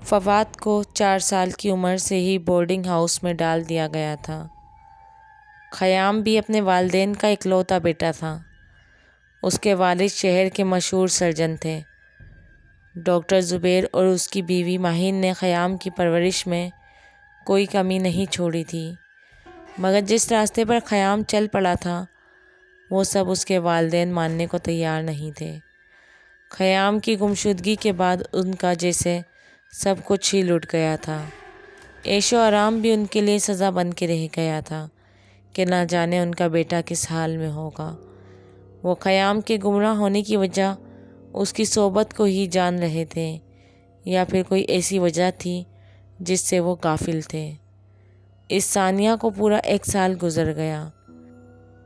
فواد کو 4 سال کی عمر سے ہی بورڈنگ ہاؤس میں ڈال دیا گیا تھا۔ خیام بھی اپنے والدین کا اکلوتا بیٹا تھا۔ اس کے والد شہر کے مشہور سرجن تھے۔ ڈاکٹر زبیر اور اس کی بیوی ماہین نے خیام کی پرورش میں کوئی کمی نہیں چھوڑی تھی، مگر جس راستے پر خیام چل پڑا تھا وہ سب اس کے والدین ماننے کو تیار نہیں تھے۔ خیام کی گمشدگی کے بعد ان کا جیسے سب کچھ ہی لٹ گیا تھا۔ عیش و آرام بھی ان کے لیے سزا بن کے رہ گیا تھا کہ نہ جانے ان کا بیٹا کس حال میں ہوگا۔ وہ خیام کے گمراہ ہونے کی وجہ اس کی صحبت کو ہی جان رہے تھے یا پھر کوئی ایسی وجہ تھی جس سے وہ غافل تھے۔ اس ثانیہ کو پورا 1 سال گزر گیا۔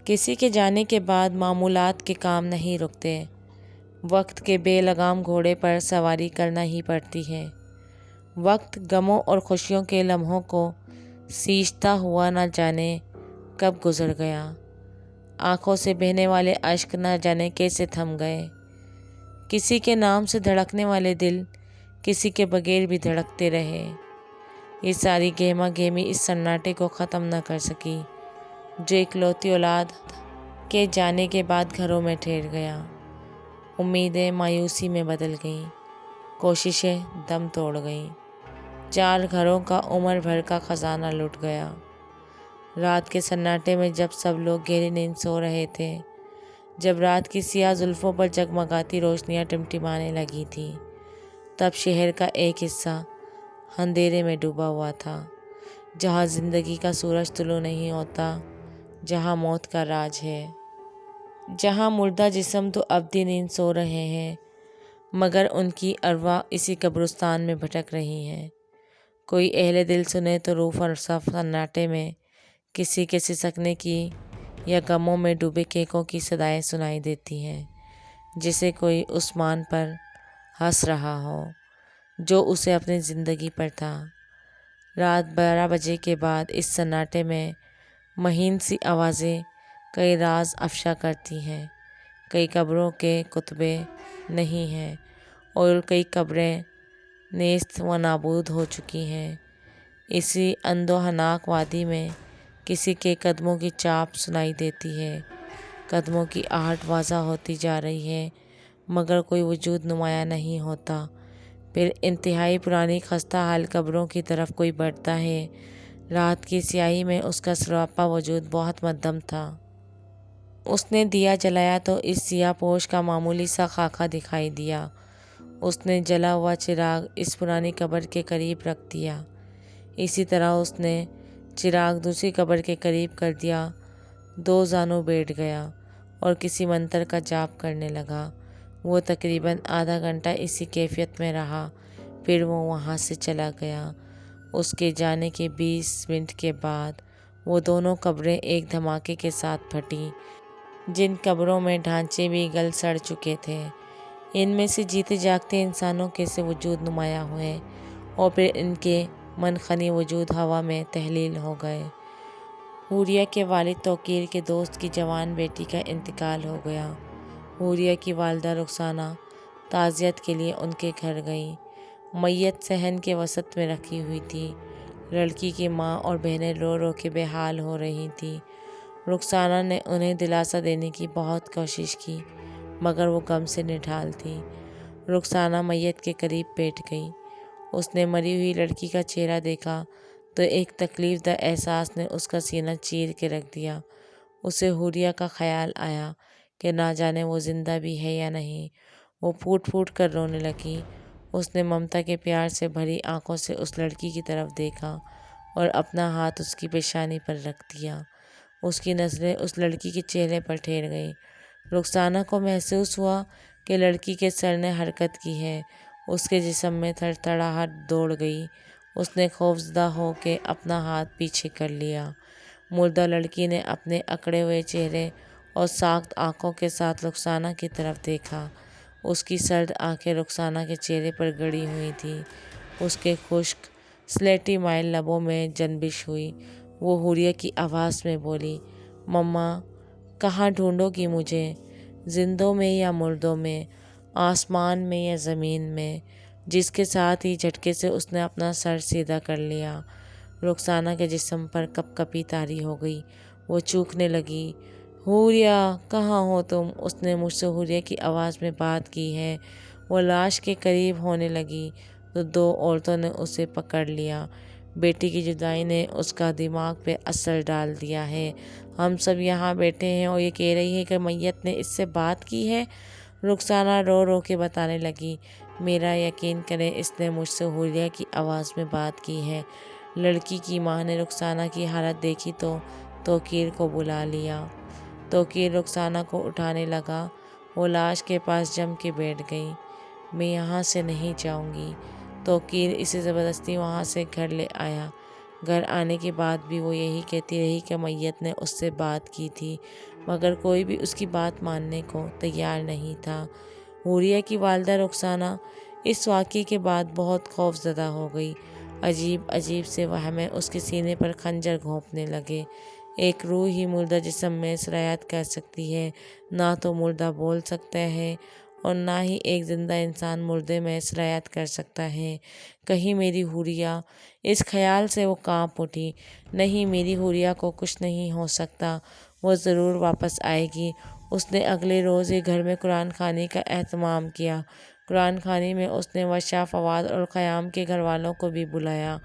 کسی کے جانے کے بعد معمولات کے کام نہیں رکتے۔ وقت کے بے لگام گھوڑے پر سواری کرنا ہی پڑتی ہے۔ وقت غموں اور خوشیوں کے لمحوں کو سینچتا ہوا نہ جانے کب گزر گیا۔ آنکھوں سے بہنے والے اشک نہ جانے کیسے تھم گئے۔ کسی کے نام سے دھڑکنے والے دل کسی کے بغیر بھی دھڑکتے رہے۔ یہ ساری گہما گہمی اس سناٹے کو ختم نہ کر سکی جو اکلوتی اولاد کے جانے کے بعد گھروں میں ٹھہر گیا۔ امیدیں مایوسی میں بدل گئیں، کوششیں دم توڑ گئیں۔ 4 گھروں کا عمر بھر کا خزانہ لٹ گیا۔ رات کے سناٹے میں جب سب لوگ گہری نیند سو رہے تھے، جب رات کی سیاہ زلفوں پر جگمگاتی روشنیاں ٹمٹمانے لگی تھیں، تب شہر کا ایک حصہ اندھیرے میں ڈوبا ہوا تھا، جہاں زندگی کا سورج طلوع نہیں ہوتا، جہاں موت کا راج ہے، جہاں مردہ جسم تو ابدی نیند سو رہے ہیں مگر ان کی ارواح اسی قبرستان میں بھٹک رہی ہیں۔ کوئی اہل دل سنے تو روح فرسا سناٹے میں کسی کے سسکنے کی یا غموں میں ڈوبے کینکوں کی صدائیں سنائی دیتی ہیں، جسے کوئی عثمان پر ہنس رہا ہو جو اسے اپنی زندگی پر تھا۔ رات 12 بجے کے بعد اس سناٹے میں مہین سی آوازیں کئی راز افشا کرتی ہیں۔ کئی قبروں کے کتبے نہیں ہیں اور کئی قبریں نیست و نابود ہو چکی ہیں۔ اسی اندوہناک وادی میں کسی کے قدموں کی چاپ سنائی دیتی ہے۔ قدموں کی آہٹ واضح ہوتی جا رہی ہے مگر کوئی وجود نمایاں نہیں ہوتا۔ پھر انتہائی پرانی خستہ حال قبروں کی طرف کوئی بڑھتا ہے۔ رات کی سیاہی میں اس کا سراپا وجود بہت مدھم تھا۔ اس نے دیا جلایا تو اس سیاہ پوش کا معمولی سا خاکہ دکھائی دیا۔ اس نے جلا ہوا چراغ اس پرانی قبر کے قریب رکھ دیا۔ اسی طرح اس نے چراغ دوسری قبر کے قریب کر دیا۔ 2 زانوں بیٹھ گیا اور کسی منتر کا جاپ کرنے لگا۔ وہ تقریباً آدھا گھنٹہ اسی کیفیت میں رہا، پھر وہ وہاں سے چلا گیا۔ اس کے جانے کے 20 منٹ کے بعد وہ دونوں قبریں ایک دھماکے کے ساتھ پھٹیں، جن قبروں میں ڈھانچے بھی گل سڑ چکے تھے۔ ان میں سے جیتے جاگتے انسانوں کے سے وجود نمایاں ہوئے اور پھر ان کے منخنی وجود ہوا میں تحلیل ہو گئے۔ حوریہ کے والد توقیر کے دوست کی جوان بیٹی کا انتقال ہو گیا۔ حوریہ کی والدہ رخسانہ تعزیت کے لیے ان کے گھر گئیں۔ میت صحن کے وسط میں رکھی ہوئی تھی۔ لڑکی کی ماں اور بہنیں رو رو کے بے حال ہو رہی تھیں۔ رخسانہ نے انہیں دلاسا دینے کی بہت کوشش کی مگر وہ غم سے نڈھال تھیں۔ رخسانہ میت کے قریب بیٹھ گئی۔ اس نے مری ہوئی لڑکی کا چہرہ دیکھا تو ایک تکلیف دہ احساس نے اس کا سینہ چیر کے رکھ دیا۔ اسے حوریہ کا خیال آیا کہ نہ جانے وہ زندہ بھی ہے یا نہیں۔ وہ پھوٹ پھوٹ کر رونے لگی۔ اس نے ممتا کے پیار سے بھری آنکھوں سے اس لڑکی کی طرف دیکھا اور اپنا ہاتھ اس کی پیشانی پر رکھ دیا۔ اس کی نظریں اس لڑکی کے چہرے پر ٹھہر گئیں۔ رخسانہ کو محسوس ہوا کہ لڑکی کے سر نے حرکت کی ہے۔ اس کے جسم میں تھڑتھڑاہٹ دوڑ گئی۔ اس نے خوفزدہ ہو کے اپنا ہاتھ پیچھے کر لیا۔ مردہ لڑکی نے اپنے اکڑے ہوئے چہرے اور ساخت آنکھوں کے ساتھ رخسانہ کی طرف دیکھا۔ اس کی سرد آنکھیں رخسانہ کے چہرے پر گڑی ہوئی تھیں۔ اس کے خشک سلیٹی مائل لبوں میں جنبش ہوئی۔ وہ حوریہ کی آواز میں بولی، مما، کہاں ڈھونڈو گی مجھے؟ زندوں میں یا مردوں میں؟ آسمان میں یا زمین میں؟ جس کے ساتھ ہی جھٹکے سے اس نے اپنا سر سیدھا کر لیا۔ رخسانہ کے جسم پر کپ کپی طاری ہو گئی، وہ چیخنے لگی، حوریہ کہاں ہو تم؟ اس نے مجھ سے حوریہ کی آواز میں بات کی ہے۔ وہ لاش کے قریب ہونے لگی تو دو عورتوں نے اسے پکڑ لیا۔ بیٹی کی جدائی نے اس کا دماغ پہ اثر ڈال دیا ہے۔ ہم سب یہاں بیٹھے ہیں اور یہ کہہ رہی ہے کہ میت نے اس سے بات کی ہے۔ رخسانہ رو رو کے بتانے لگی، میرا یقین کریں اس نے مجھ سے حوریہ کی آواز میں بات کی ہے۔ لڑکی کی ماں نے رخسانہ کی حالت دیکھی تو توقیر کو بلا لیا۔ توقیر رخسانہ کو اٹھانے لگا، وہ لاش کے پاس جم کے بیٹھ گئی۔ میں یہاں سے نہیں جاؤں گی۔ توقیر اسے زبردستی وہاں سے گھر لے آیا۔ گھر آنے کے بعد بھی وہ یہی کہتی رہی کہ میت نے اس سے بات کی تھی، مگر کوئی بھی اس کی بات ماننے کو تیار نہیں تھا۔ حوریہ کی والدہ رخسانہ اس واقعے کے بعد بہت خوف زدہ ہو گئی۔ عجیب عجیب سے وہمیں اس کے سینے پر خنجر گھونپنے لگے۔ ایک روح ہی مردہ جسم میں سرایت کر سکتی ہے، نہ تو مردہ بول سکتا ہے اور نہ ہی ایک زندہ انسان مردے میں سرایت کر سکتا ہے۔ کہیں میری حوریہ، اس خیال سے وہ کانپ اٹھی، نہیں میری حوریہ کو کچھ نہیں ہو سکتا، وہ ضرور واپس آئے گی۔ اس نے اگلے روز ہی گھر میں قرآن خوانی کا اہتمام کیا۔ قرآن خوانی میں اس نے وشا، فواد اور خیام کے گھر والوں کو بھی بلایا۔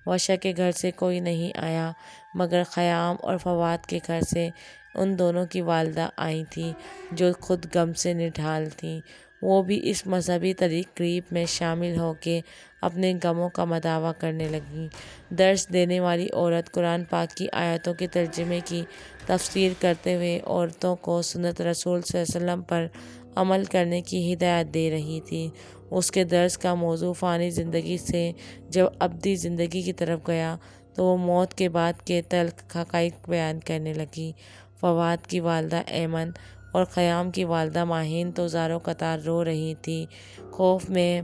وشا کے گھر سے کوئی نہیں آیا، مگر خیام اور فواد کے گھر سے ان دونوں کی والدہ آئی تھیں، جو خود غم سے نڈھال تھیں۔ وہ بھی اس مذہبی تقریب میں شامل ہو کے اپنے غموں کا مداوع کرنے لگیں۔ درس دینے والی عورت قرآن پاک کی آیتوں کے ترجمے کی تفسیر کرتے ہوئے عورتوں کو سنت رسول صلی اللہ علیہ وسلم پر عمل کرنے کی ہدایت دے رہی تھی۔ اس کے درس کا موضوع فانی زندگی سے جب ابدی زندگی کی طرف گیا تو وہ موت کے بعد کے تلخ حقائق بیان کرنے لگی۔ فواد کی والدہ ایمن اور خیام کی والدہ ماہین تو زاروں قطار رو رہی تھی، خوف میں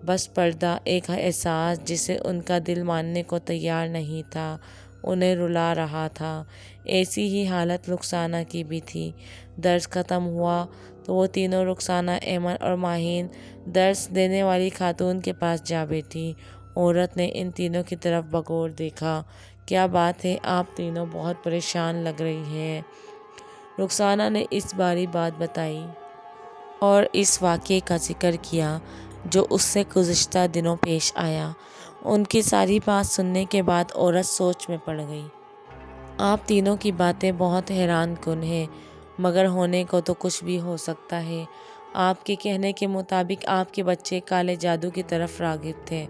بس پردہ ایک احساس جسے ان کا دل ماننے کو تیار نہیں تھا انہیں رلا رہا تھا۔ ایسی ہی حالت رخسانہ کی بھی تھی۔ درس ختم ہوا تو وہ تینوں رخسانہ، ایمن اور ماہین درس دینے والی خاتون کے پاس جا بیٹھی۔ عورت نے ان تینوں کی طرف بغور دیکھا، کیا بات ہے آپ تینوں بہت پریشان لگ رہی ہیں۔ رخسانہ نے اس باری بات بتائی اور اس واقعے کا ذکر کیا جو اس سے گزشتہ دنوں پیش آیا۔ ان کی ساری بات سننے کے بعد عورت سوچ میں پڑ گئی۔ آپ تینوں کی باتیں بہت حیران کن ہیں، مگر ہونے کو تو کچھ بھی ہو سکتا ہے۔ آپ کے کہنے کے مطابق آپ کے بچے کالے جادو کی طرف راغب تھے۔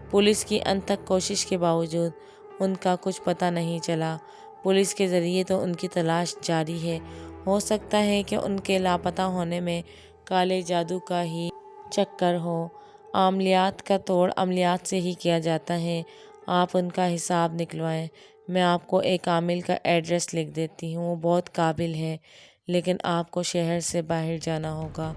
پولیس کی انتھک کوشش کے باوجود ان کا کچھ پتہ نہیں چلا۔ پولیس کے ذریعے تو ان کی تلاش جاری ہے، ہو سکتا ہے کہ ان کے لاپتہ ہونے میں کالے جادو کا ہی چکر ہو۔ عملیات کا توڑ عملیات سے ہی کیا جاتا ہے، آپ ان کا حساب نکلوائیں۔ میں آپ کو ایک عامل کا ایڈریس لکھ دیتی ہوں، وہ بہت قابل ہے، لیکن آپ کو شہر سے باہر جانا ہوگا۔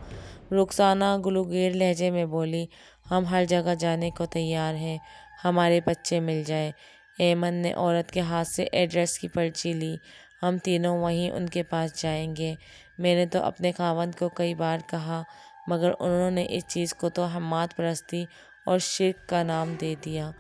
رخسانہ گلوگیر لہجے میں بولی، ہم ہر جگہ جانے کو تیار ہیں، ہمارے بچے مل جائیں۔ ایمن نے عورت کے ہاتھ سے ایڈریس کی پرچی لی، ہم تینوں وہیں ان کے پاس جائیں گے۔ میں نے تو اپنے خاوند کو کئی بار کہا، مگر انہوں نے اس چیز کو تو حماد پرستی اور شرک کا نام دے دیا۔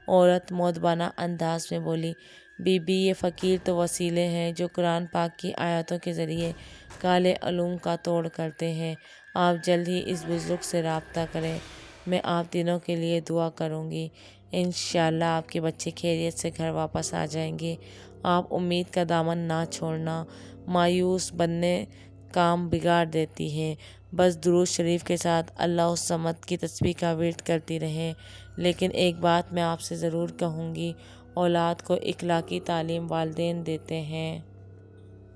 عورت مؤدبانہ انداز میں بولی، بی بی یہ فقیر تو وسیلے ہیں جو قرآن پاک کی آیتوں کے ذریعے کالے علوم کا توڑ کرتے ہیں۔ آپ جلد ہی اس بزرگ سے رابطہ کریں، میں آپ تینوں کے لیے دعا کروں گی، انشاءاللہ آپ کے بچے خیریت سے گھر واپس آ جائیں گے۔ آپ امید کا دامن نہ چھوڑنا، مایوس بننے کام بگاڑ دیتی ہے۔ بس درود شریف کے ساتھ اللہ الصمد کی تسبیح کا ورد کرتی رہیں۔ لیکن ایک بات میں آپ سے ضرور کہوں گی، اولاد کو اخلاقی تعلیم والدین دیتے ہیں۔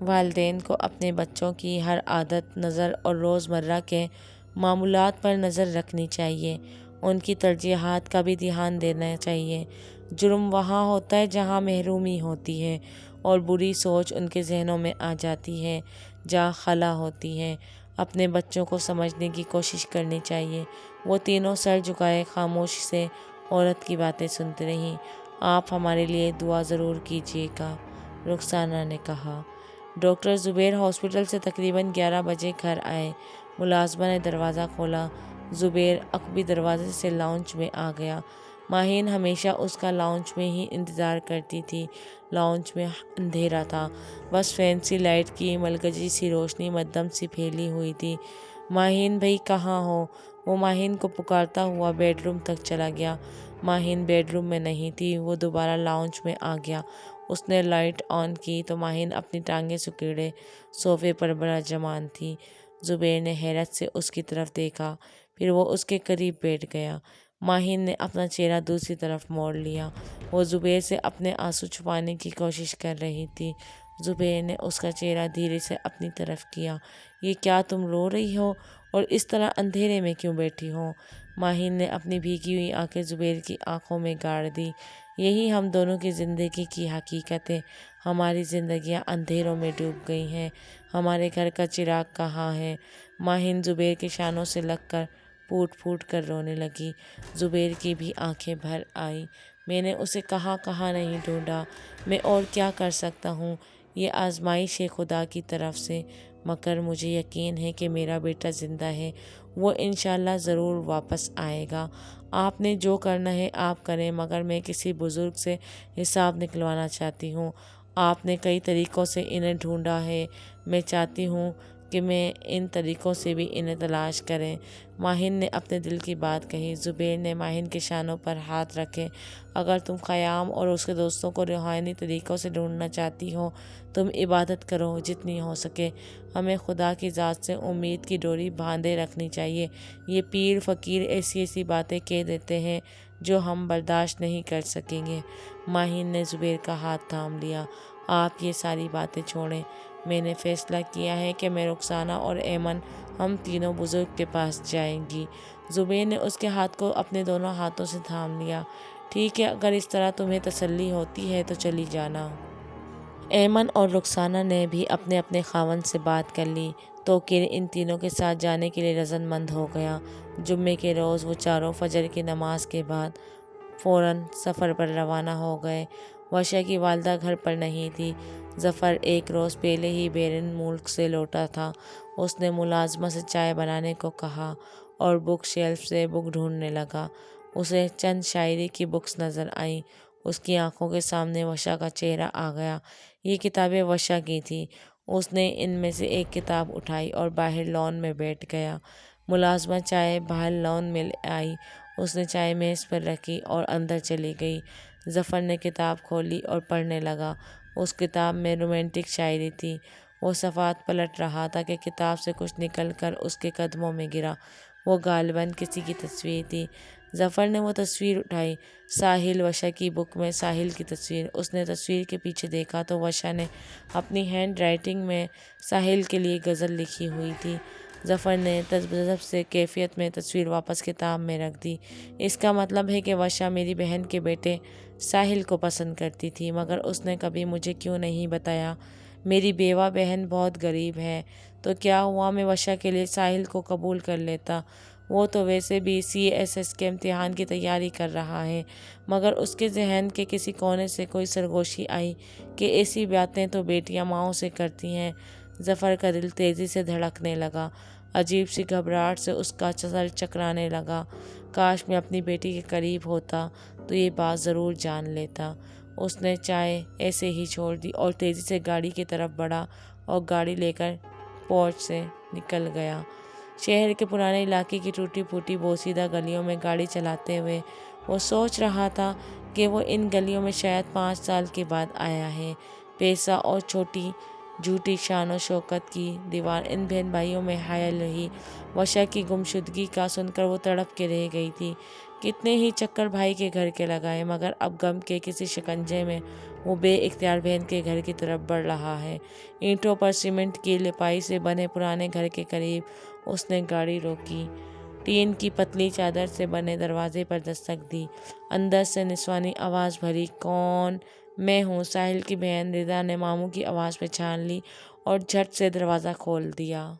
والدین کو اپنے بچوں کی ہر عادت، نظر اور روزمرہ کے معمولات پر نظر رکھنی چاہیے، ان کی ترجیحات کا بھی دھیان دینا چاہیے۔ جرم وہاں ہوتا ہے جہاں محرومی ہوتی ہے اور بری سوچ ان کے ذہنوں میں آ جاتی ہے جہاں خلا ہوتی ہے۔ اپنے بچوں کو سمجھنے کی کوشش کرنی چاہیے۔ وہ تینوں سر جھکائے خاموشی سے عورت کی باتیں سنتی رہیں۔ آپ ہمارے لیے دعا ضرور کیجیے گا، رخسانہ نے کہا۔ ڈاکٹر زبیر ہاسپٹل سے تقریباً 11 بجے گھر آئے۔ ملازمہ نے دروازہ کھولا زبیر عقبی دروازے سے لاؤنج میں آ گیا۔ ماہین ہمیشہ اس کا لاؤنج میں ہی انتظار کرتی تھی۔ لاؤنج میں اندھیرا تھا، بس فینسی لائٹ کی ملگجی سی روشنی مدھم سی پھیلی ہوئی تھی۔ ماہین بھائی کہاں ہو؟ وہ ماہین کو پکارتا ہوا بیڈ روم تک چلا گیا۔ ماہین بیڈ روم میں نہیں تھی۔ وہ دوبارہ لاؤنج میں آ گیا۔ اس نے لائٹ آن کی تو ماہین اپنی ٹانگیں سکیڑے صوفے پر براجمان تھی۔ زبیر نے حیرت سے اس کی طرف دیکھا، پھر وہ اس کے قریب بیٹھ گیا۔ ماہین نے اپنا چہرہ دوسری طرف موڑ لیا۔ وہ زبیر سے اپنے آنسو چھپانے کی کوشش کر رہی تھی۔ زبیر نے اس کا چہرہ دھیرے سے اپنی طرف کیا۔ یہ کیا تم رو رہی ہو اور اس طرح اندھیرے میں کیوں بیٹھی ہو؟ ماہین نے اپنی بھیگی ہوئی آنکھیں زبیر کی آنکھوں میں گاڑ دی۔ یہی ہم دونوں کی زندگی کی حقیقت ہے۔ ہماری زندگیاں اندھیروں میں ڈوب گئی ہیں۔ ہمارے گھر کا چراغ کہاں ہے؟ ماہین زبیر کے شانوں سے لگ کر پھوٹ پھوٹ کر رونے لگی۔ زبیر کی بھی آنکھیں بھر آئیں۔ میں نے اسے کہاں کہاں نہیں ڈھونڈا۔ میں اور کیا کر سکتا ہوں؟ یہ آزمائش ہے خدا کی طرف سے، مگر مجھے یقین ہے کہ میرا بیٹا زندہ ہے۔ وہ انشاءاللہ ضرور واپس آئے گا۔ آپ نے جو کرنا ہے آپ کریں، مگر میں کسی بزرگ سے حساب نکلوانا چاہتی ہوں۔ آپ نے کئی طریقوں سے انہیں ڈھونڈا ہے، میں چاہتی ہوں کہ میں ان طریقوں سے بھی انہیں تلاش کریں۔ ماہین نے اپنے دل کی بات کہی۔ زبیر نے ماہین کے شانوں پر ہاتھ رکھے۔ اگر تم خیام اور اس کے دوستوں کو روحانی طریقوں سے ڈھونڈنا چاہتی ہو، تم عبادت کرو جتنی ہو سکے۔ ہمیں خدا کی ذات سے امید کی ڈوری باندھے رکھنی چاہیے۔ یہ پیر فقیر ایسی ایسی باتیں کہہ دیتے ہیں جو ہم برداشت نہیں کر سکیں گے۔ ماہین نے زبیر کا ہاتھ تھام لیا۔ آپ یہ ساری باتیں چھوڑیں۔ میں نے فیصلہ کیا ہے کہ میں، رخسانہ اور ایمن ہم تینوں بزرگ کے پاس جائیں گی۔ زبیر نے اس کے ہاتھ کو اپنے دونوں ہاتھوں سے تھام لیا۔ ٹھیک ہے، اگر اس طرح تمہیں تسلی ہوتی ہے تو چلی جانا۔ ایمن اور رخسانہ نے بھی اپنے اپنے خاوند سے بات کر لی تو کیر ان تینوں کے ساتھ جانے کے لیے رضامند ہو گیا۔ جمعے کے روز وہ چاروں فجر کی نماز کے بعد فوراً سفر پر روانہ ہو گئے۔ وشا کی والدہ گھر پر نہیں تھی۔ ظفر ایک روز پہلے ہی بیرون ملک سے لوٹا تھا۔ اس نے ملازمہ سے چائے بنانے کو کہا اور بک شیلف سے بک ڈھونڈنے لگا۔ اسے چند شاعری کی بکس نظر آئیں۔ اس کی آنکھوں کے سامنے وشا کا چہرہ آ گیا۔ یہ کتابیں وشا کی تھیں۔ اس نے ان میں سے ایک کتاب اٹھائی اور باہر لان میں بیٹھ گیا۔ ملازمہ چائے باہر لان میں آئی۔ اس نے چائے میز پر رکھی اور اندر چلی گئی۔ ظفر نے کتاب کھولی اور پڑھنے لگا۔ اس کتاب میں رومانٹک شاعری تھی۔ وہ صفحات پلٹ رہا تھا کہ کتاب سے کچھ نکل کر اس کے قدموں میں گرا۔ وہ غالباً کسی کی تصویر تھی۔ ظفر نے وہ تصویر اٹھائی۔ ساحل، وشا کی بک میں ساحل کی تصویر۔ اس نے تصویر کے پیچھے دیکھا تو وشا نے اپنی ہینڈ رائٹنگ میں ساحل کے لیے غزل لکھی ہوئی تھی۔ ظفر نے تذبذب سے کیفیت میں تصویر واپس کتاب میں رکھ دی۔ اس کا مطلب ہے کہ وشا میری بہن کے بیٹے ساحل کو پسند کرتی تھی، مگر اس نے کبھی مجھے کیوں نہیں بتایا؟ میری بیوہ بہن بہت غریب ہے، تو کیا ہوا میں وشا کے لیے ساحل کو قبول کر لیتا؟ وہ تو ویسے بھی CSS کے امتحان کی تیاری کر رہا ہے۔ مگر اس کے ذہن کے کسی کونے سے کوئی سرگوشی آئی کہ ایسی باتیں تو بیٹیاں ماؤں سے کرتی ہیں۔ ظفر کا دل تیزی سے دھڑکنے لگا۔ عجیب سی گھبراہٹ سے اس کا سر چکرانے لگا۔ کاش میں اپنی بیٹی کے قریب ہوتا تو یہ بات ضرور جان لیتا۔ اس نے چائے ایسے ہی چھوڑ دی اور تیزی سے گاڑی کی طرف بڑھا اور گاڑی لے کر پورچ سے نکل گیا۔ شہر کے پرانے علاقے کی ٹوٹی پھوٹی بوسیدہ گلیوں میں گاڑی چلاتے ہوئے وہ سوچ رہا تھا کہ وہ ان گلیوں میں شاید 5 سال کے بعد آیا ہے۔ پیسہ اور چھوٹی جھوٹی شان و شوکت کی دیوار ان بہن بھائیوں میں حائل رہی۔ وشا کی گمشدگی کا سن کر وہ تڑپ کے رہ گئی تھی۔ کتنے ہی چکر بھائی کے گھر کے لگائے، مگر اب غم کے کسی شکنجے میں وہ بے اختیار بہن کے گھر کی طرف بڑھ رہا ہے۔ اینٹوں پر سیمنٹ کی لپائی سے بنے پرانے گھر کے قریب اس نے گاڑی روکی۔ ٹین کی پتلی چادر سے بنے دروازے پر دستک دی۔ اندر سے نسوانی آواز بھری، کون؟ میں ہوں، ساحل کی بہن رضا نے ماموں کی آواز پہچان لی اور جھٹ سے دروازہ کھول دیا۔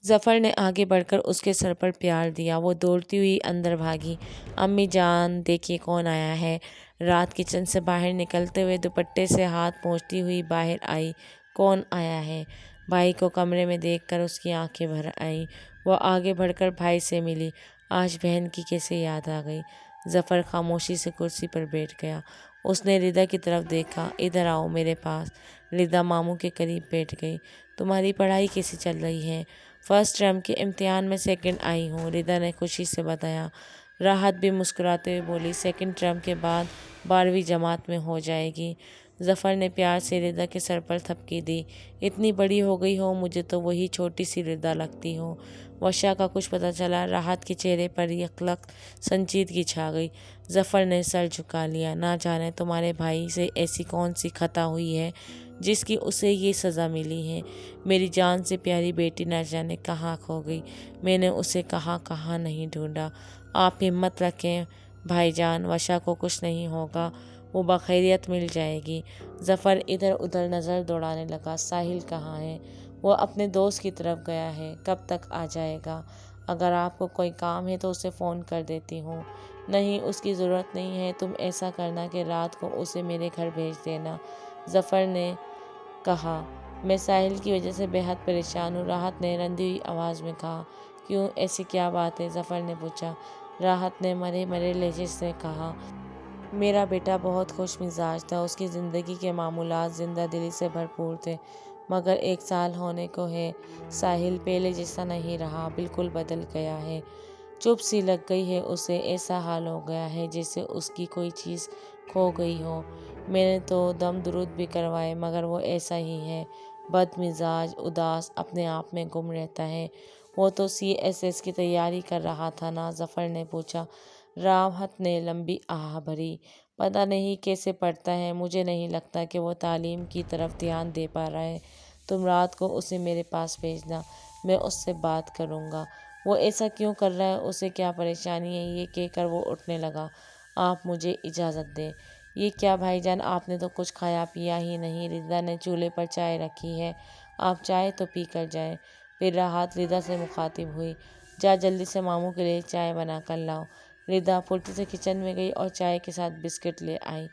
ظفر نے آگے بڑھ کر اس کے سر پر پیار دیا۔ وہ دوڑتی ہوئی اندر بھاگی۔ امی جان، دیکھیے کون آیا ہے۔ رات کچن سے باہر نکلتے ہوئے دوپٹے سے ہاتھ پونچھتی ہوئی باہر آئی۔ کون آیا ہے؟ بھائی کو کمرے میں دیکھ کر اس کی آنکھیں بھر آئیں۔ وہ آگے بڑھ کر بھائی سے ملی۔ آج بہن کی کیسے یاد آ گئی؟ ظفر خاموشی سے کرسی پر بیٹھ گیا۔ اس نے ردا کی طرف دیکھا۔ ادھر آؤ میرے پاس۔ ردا ماموں کے قریب بیٹھ گئی۔ تمہاری پڑھائی کیسی چل رہی ہے؟ فرسٹ ٹرم کے امتحان میں سیکنڈ آئی ہوں، ردا نے خوشی سے بتایا۔ راحت بھی مسکراتے ہوئے بولی، سیکنڈ ٹرم کے بعد 12ویں جماعت میں ہو جائے گی۔ ظفر نے پیار سے ردا کے سر پر تھپکی دی۔ اتنی بڑی ہو گئی ہو، مجھے تو وہی چھوٹی سی ردا لگتی ہو۔ وشا کا کچھ پتہ چلا؟ راحت کے چہرے پر یکلخت سنجیدگی چھا گئی۔ ظفر نے سر جھکا لیا۔ نہ جانے تمہارے بھائی سے ایسی کون سی خطا ہوئی ہے جس کی اسے یہ سزا ملی ہے۔ میری جان سے پیاری بیٹی نہ جانے کہاں کھو گئی۔ میں نے اسے کہاں کہاں نہیں ڈھونڈا۔ آپ ہمت رکھیں بھائی جان، وشا کو کچھ نہیں ہوگا، وہ بخیریت مل جائے گی۔ ظفر ادھر ادھر نظر دوڑانے لگا۔ ساحل کہاں ہے؟ وہ اپنے دوست کی طرف گیا ہے۔ کب تک آ جائے گا؟ اگر آپ کو کوئی کام ہے تو اسے فون کر دیتی ہوں۔ نہیں، اس کی ضرورت نہیں ہے۔ تم ایسا کرنا کہ رات کو اسے میرے گھر بھیج دینا، ظفر نے کہا۔ میں ساحل کی وجہ سے بے حد پریشان ہوں، راحت نے رندی ہوئی آواز میں کہا۔ کیوں، ایسی کیا بات ہے؟ ظفر نے پوچھا۔ راحت نے مرے مرے لہجے سے کہا۔ میرا بیٹا بہت خوش مزاج تھا، اس کی زندگی کے معمولات زندہ دلی سے بھرپور تھے، مگر 1 سال ہونے کو ہے ساحل پہلے جیسا نہیں رہا، بالکل بدل گیا ہے۔ چپ سی لگ گئی ہے اسے، ایسا حال ہو گیا ہے جیسے اس کی کوئی چیز کھو گئی ہو۔ میں نے تو دم درود بھی کروائے مگر وہ ایسا ہی ہے، بد مزاج، اداس، اپنے آپ میں گم رہتا ہے۔ وہ تو CSS کی تیاری کر رہا تھا نا؟ ظفر نے پوچھا۔ راحت نے لمبی آہ بھری۔ پتہ نہیں کیسے پڑھتا ہے، مجھے نہیں لگتا کہ وہ تعلیم کی طرف دھیان دے پا رہا ہے۔ تم رات کو اسے میرے پاس بھیجنا، میں اس سے بات کروں گا۔ وہ ایسا کیوں کر رہا ہے؟ اسے کیا پریشانی ہے؟ یہ کہہ کر وہ اٹھنے لگا۔ آپ مجھے اجازت دیں۔ یہ کیا بھائی جان، آپ نے تو کچھ کھایا پیا ہی نہیں۔ ردا نے چولہے پر چائے رکھی ہے، آپ چائے تو پی کر جائیں۔ پھر راحت ردا سے مخاطب ہوئی۔ جا جلدی سے ماموں کے لیے چائے بنا کر لاؤ۔ ردا پھرتی سے کچن میں گئی اور چائے کے ساتھ بسکٹ لے آئی۔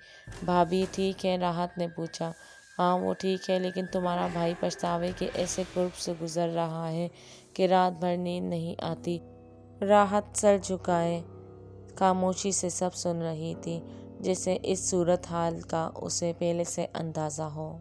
بھابھی ٹھیک ہے؟ راحت نے پوچھا۔ ہاں وہ ٹھیک ہے، لیکن تمہارا بھائی پچھتاوے کے ایسے کرب سے گزر رہا ہے کہ رات بھر نیند نہیں آتی۔ راحت سر جھکائے خاموشی سے سب سن رہی تھی، جیسے اس صورتحال کا اسے پہلے سے اندازہ ہو۔